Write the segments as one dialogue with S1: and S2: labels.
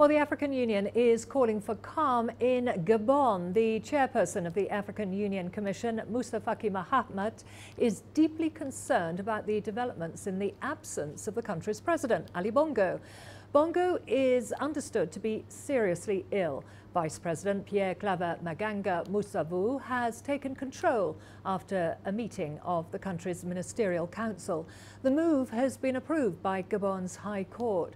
S1: Well, the African Union is calling for calm in Gabon. The chairperson of the African Union Commission, Moussa Faki Mahamat, is deeply concerned about the developments in the absence of the country's president, Ali Bongo. Bongo is understood to be seriously ill. Vice President Pierre-Claver Mag-anga Moussa-vou has taken control after a meeting of the country's ministerial council. The move has been approved by Gabon's High Court.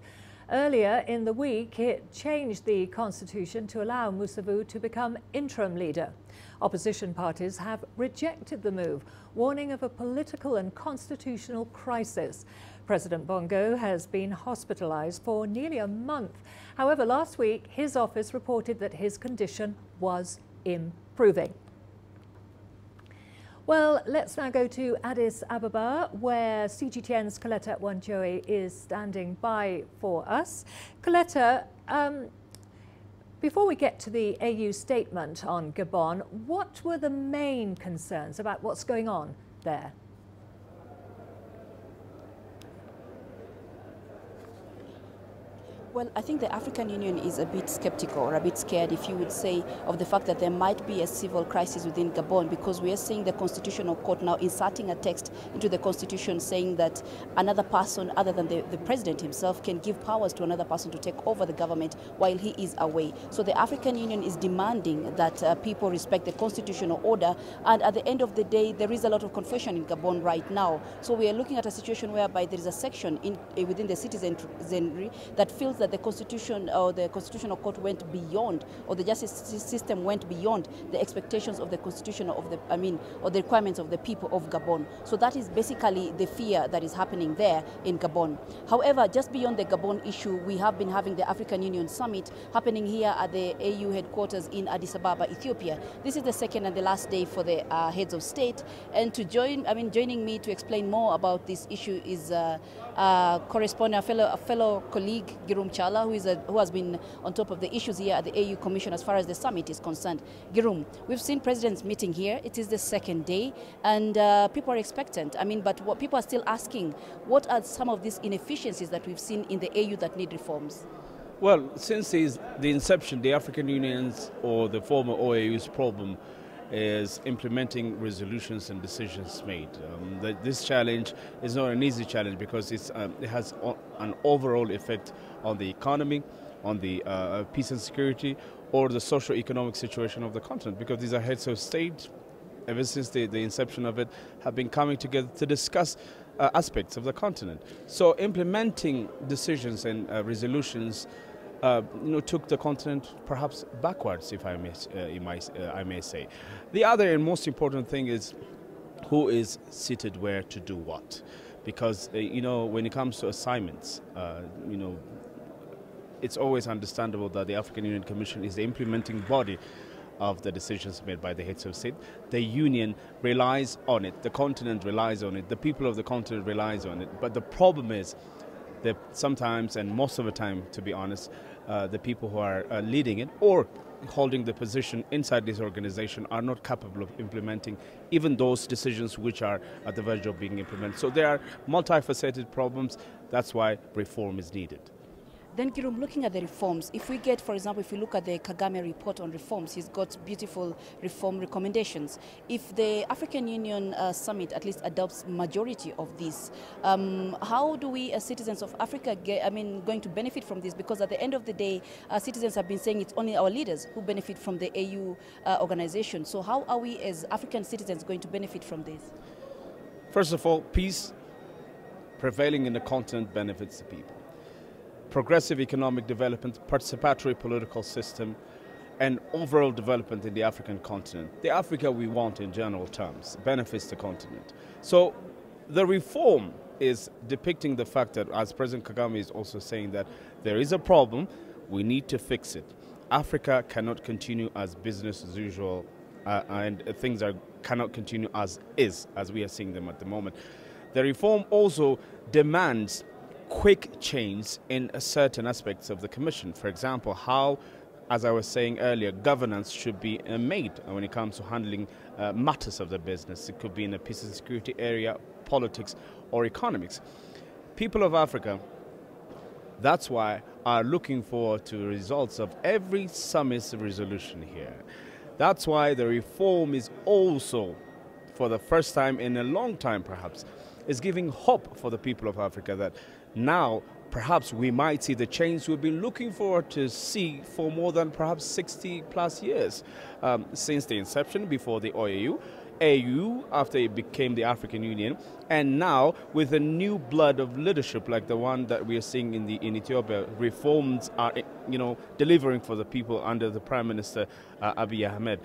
S1: Earlier in the week, it changed the constitution to allow Moussa-vou to become interim leader. Opposition parties have rejected the move, warning of a political and constitutional crisis. President Bongo has been hospitalized for nearly a month. However, last week, his office reported that his condition was improving. Well, let's now go to Addis Ababa, where CGTN's Coletta Wanjoe is standing by for us. Coletta, before we get to the AU statement on Gabon, what were the main concerns about what's going on there?
S2: Well, I think the African Union is a bit skeptical or a bit scared, if you would say, of the fact that there might be a civil crisis within Gabon, because we are seeing the Constitutional Court now inserting a text into the Constitution saying that another person other than the president himself can give powers to another person to take over the government while he is away. So the African Union is demanding that people respect the constitutional order, and at the end of the day, there is a lot of confusion in Gabon right now. So we are looking at a situation whereby there is a section within the citizenry that feels that the Constitution or the Constitutional Court went beyond, or the justice system went beyond the expectations of the Constitution or the requirements of the people of Gabon. So that is basically the fear that is happening there in Gabon. However, just beyond the Gabon issue, we have been having the African Union Summit happening here at the AU headquarters in Addis Ababa, Ethiopia. This is the second and the last day for the heads of state. And to joining me to explain more about this issue is correspondent, a fellow colleague, Girum Chala, who has been on top of the issues here at the AU Commission as far as the summit is concerned. Girum, we've seen presidents meeting here. It is the second day, and people are expectant. But what people are still asking, what are some of these inefficiencies that we've seen in the AU that need reforms?
S3: Well, since the inception, the African Union's or the former OAU's problem is implementing resolutions and decisions made. This challenge is not an easy challenge because it has an overall effect on the economy, on the peace and security, or the socio-economic situation of the continent, because these are heads of state, ever since the inception of it, have been coming together to discuss aspects of the continent. So implementing decisions and resolutions took the continent perhaps backwards, if I may say. The other and most important thing is who is seated where to do what, because when it comes to assignments, it's always understandable that the African Union Commission is the implementing body of the decisions made by the heads of state. The Union relies on it, the continent relies on it, the people of the continent relies on it. But the problem is that sometimes, and most of the time, to be honest, the people who are leading it or holding the position inside this organization are not capable of implementing even those decisions which are at the verge of being implemented. So there are multifaceted problems. That's why reform is needed.
S2: Then, Girum, looking at the reforms, if we look at the Kagame report on reforms, he's got beautiful reform recommendations. If the African Union Summit at least adopts majority of this, how do we as citizens of Africa going to benefit from this? Because at the end of the day, citizens have been saying it's only our leaders who benefit from the AU organization. So how are we as African citizens going to benefit from this?
S3: First of all, peace prevailing in the continent benefits the people. Progressive economic development, participatory political system, and overall development in the African continent. The Africa we want in general terms benefits the continent. So the reform is depicting the fact that, as President Kagame is also saying, that there is a problem, we need to fix it. Africa cannot continue as business as usual, and things cannot continue as is, as we are seeing them at the moment. The reform also demands quick change in certain aspects of the Commission. For example, how, as I was saying earlier, governance should be made when it comes to handling matters of the business. It could be in the peace and security area, politics, or economics. People of Africa, that's why are looking forward to results of every summit's resolution here. That's why the reform is also, for the first time in a long time perhaps, is giving hope for the people of Africa that now perhaps we might see the change we've been looking forward to see for more than perhaps 60 plus years since the inception before the OAU, AU after it became the African Union, and now with a new blood of leadership like the one that we are seeing in Ethiopia. Reforms are, delivering for the people under the Prime Minister Abiy Ahmed.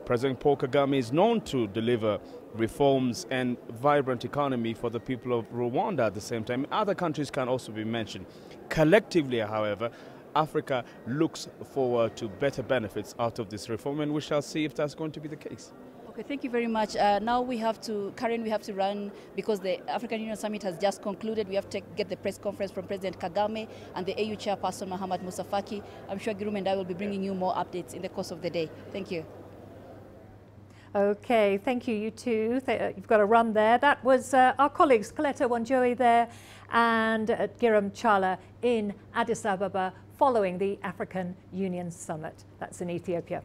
S3: President Paul Kagame is known to deliver reforms and vibrant economy for the people of Rwanda at the same time. Other countries can also be mentioned. Collectively, however, Africa looks forward to better benefits out of this reform, and we shall see if that's going to be the case.
S2: Okay, thank you very much. Now we have to, Karen, we have to run because the African Union Summit has just concluded. We have to get the press conference from President Kagame and the AU chairperson, Mahamat Moussa Faki. I'm sure Girum and I will be bringing you more updates in the course of the day. Thank you.
S1: Okay, thank you, you too. You've got a run there. That was our colleagues, Coletta Wanjohi there and Girum Chala in Addis Ababa following the African Union Summit. That's in Ethiopia.